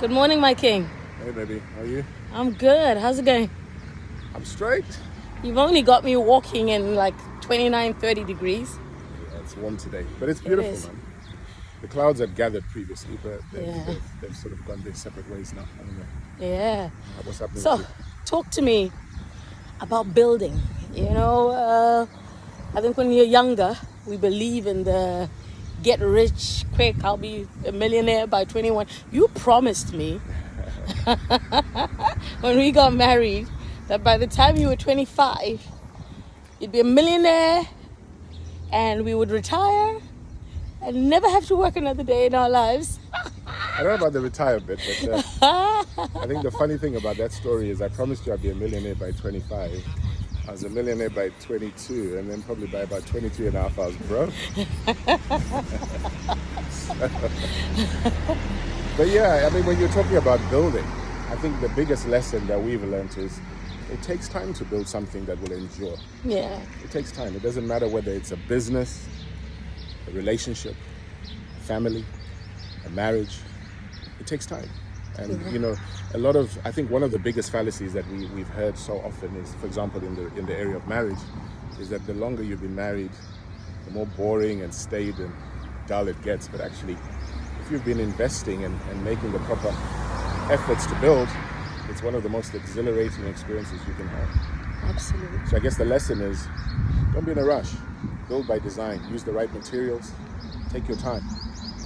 Good morning, my king. Hey, baby. How are you? I'm good. How's it going? I'm straight. You've only got me walking in like 29, 30 degrees. Yeah, it's warm today, but it's It beautiful, is. man. The clouds had gathered previously, but Yeah. they've sort of gone their separate ways now. I don't know. Yeah. What's happening So, with talk to me about building. I think when you're younger, we believe in the get rich quick, I'll be a millionaire by 21. You promised me when we got married that by the time you were 25, you'd be a millionaire and we would retire and never have to work another day in our lives. I don't know about the retire bit, but I think the funny thing about that story is I promised you I'd be a millionaire by 25. I was a millionaire by 22, and then probably by about 23 and a half I was broke. But yeah, I mean, when you're talking about building, I think the biggest lesson that we've learned is it takes time to build something that will endure. Yeah. It takes time. It doesn't matter whether it's a business, a relationship, a family, a marriage. It takes time. And I think one of the biggest fallacies that we've heard so often is, for example, in the area of marriage, is that the longer you've been married, the more boring and staid and dull it gets. But actually, if you've been investing and making the proper efforts to build, it's one of the most exhilarating experiences you can have. Absolutely. So I guess the lesson is, don't be in a rush. Build by design. Use the right materials. Take your time.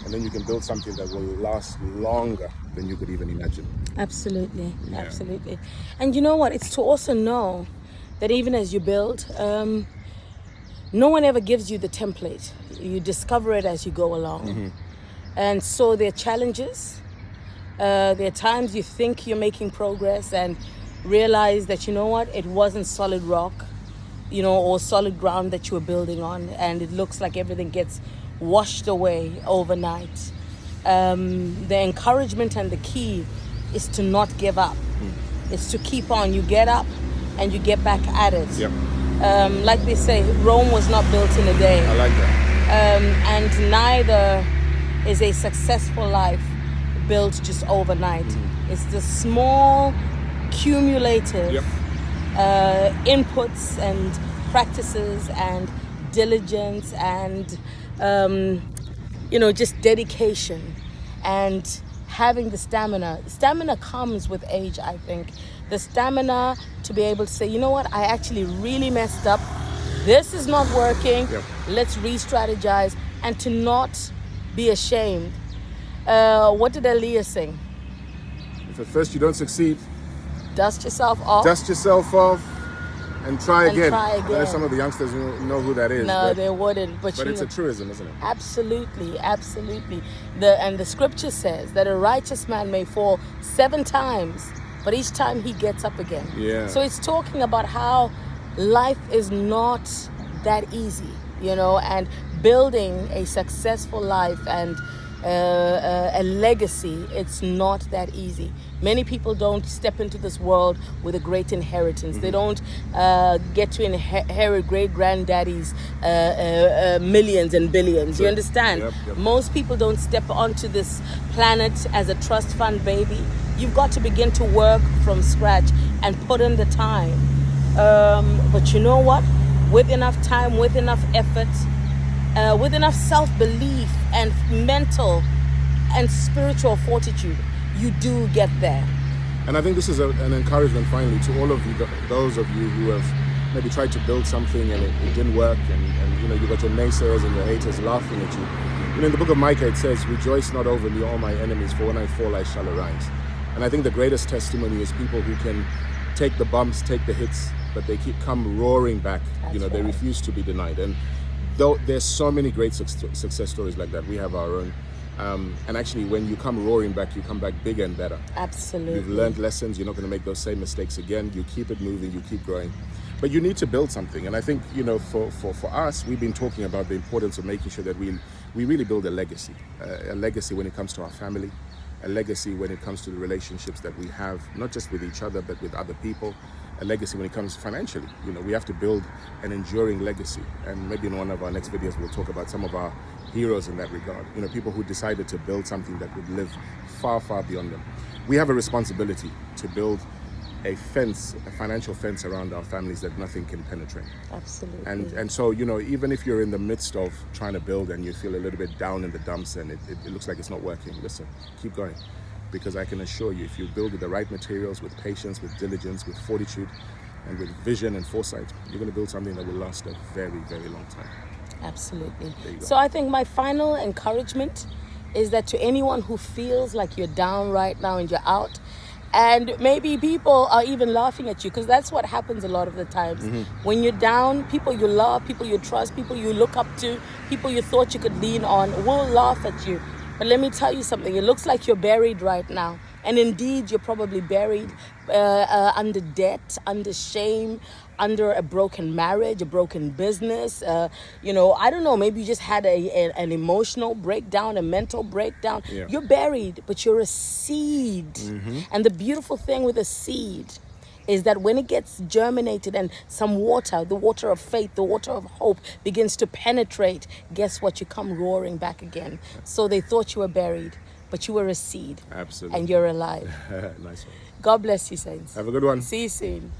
And then you can build something that will last longer than you could even imagine. Absolutely. Yeah. Absolutely. And you know what? It's to also know that even as you build, no one ever gives you the template. You discover it as you go along. Mm-hmm. And so there are challenges. There are times you think you're making progress and realize that, you know what, it wasn't solid rock, or solid ground that you were building on. And it looks like everything gets washed away overnight. The encouragement and the key is to not give up. It's to keep on. You get up and you get back at it. Yep. Like they say, Rome was not built in a day. I like that. And neither is a successful life built just overnight. It's the small, cumulative inputs and practices and diligence and just dedication and having the stamina. Stamina comes with age, I think. The stamina to be able to say, you know what, I actually really messed up. This is not working. Yep. Let's re-strategize, and to not be ashamed. What did Aaliyah sing? If at first you don't succeed, Dust yourself off. dust yourself off and try And again. try I know again. some of the youngsters know who that is. No, but, they wouldn't. But but you it's know, a truism, isn't it? absolutely. The scripture says that a righteous man may fall 7 times, but each time he gets up again. Yeah. So it's talking about how life is not that easy, and building a successful life and a legacy, it's not that easy. Many people don't step into this world with a great inheritance. They don't get to inherit great granddaddies millions and billions. You understand? Yep. Most people don't step onto this planet as a trust fund baby. You've got to begin to work from scratch and put in the time. But you know what? With enough time, with enough effort, with enough self-belief and mental and spiritual fortitude, you do get there. And I think this is an encouragement finally to all of you, those of you who have maybe tried to build something and it didn't work, and you got your naysayers and your haters laughing at you. In the book of Micah it says, "Rejoice not over me, all my enemies, for when I fall I shall arise." And I think the greatest testimony is people who can take the bumps, take the hits, but they come roaring back. That's They right. refuse to be denied. And though there's so many great success stories like that, we have our own. And actually, when you come roaring back, you come back bigger and better. Absolutely. You've learned lessons. You're not going to make those same mistakes again. You keep it moving. You keep growing. But you need to build something. And I think, for us, we've been talking about the importance of making sure that we really build a legacy when it comes to our family, a legacy when it comes to the relationships that we have, not just with each other, but with other people, a legacy when it comes financially. We have to build an enduring legacy. And maybe in one of our next videos, we'll talk about some of our heroes in that regard. People who decided to build something that would live far, far beyond them. we have a responsibility to build a fence, a financial fence around our families that nothing can penetrate. Absolutely. And so, you know, even if you're in the midst of trying to build and you feel a little bit down in the dumps and it looks like it's not working, listen, keep going. Because I can assure you, if you build with the right materials, with patience, with diligence, with fortitude, and with vision and foresight, you're going to build something that will last a very, very long time. Absolutely. There you go. So I think my final encouragement is that to anyone who feels like you're down right now and you're out, and maybe people are even laughing at you, because that's what happens a lot of the times. When you're down, people you love, people you trust, people you look up to, people you thought you could lean on will laugh at you. But let me tell you something, it looks like you're buried right now. And indeed, you're probably buried under debt, under shame, under a broken marriage, a broken business. You know, I don't know, maybe you just had an emotional breakdown, a mental breakdown. Yeah. You're buried, but you're a seed. And the beautiful thing with a seed is that when it gets germinated and some water, the water of faith, the water of hope begins to penetrate, guess what? You come roaring back again. So they thought you were buried, but you were a seed. Absolutely. And you're alive. Nice one. God bless you, saints. Have a good one. See you soon.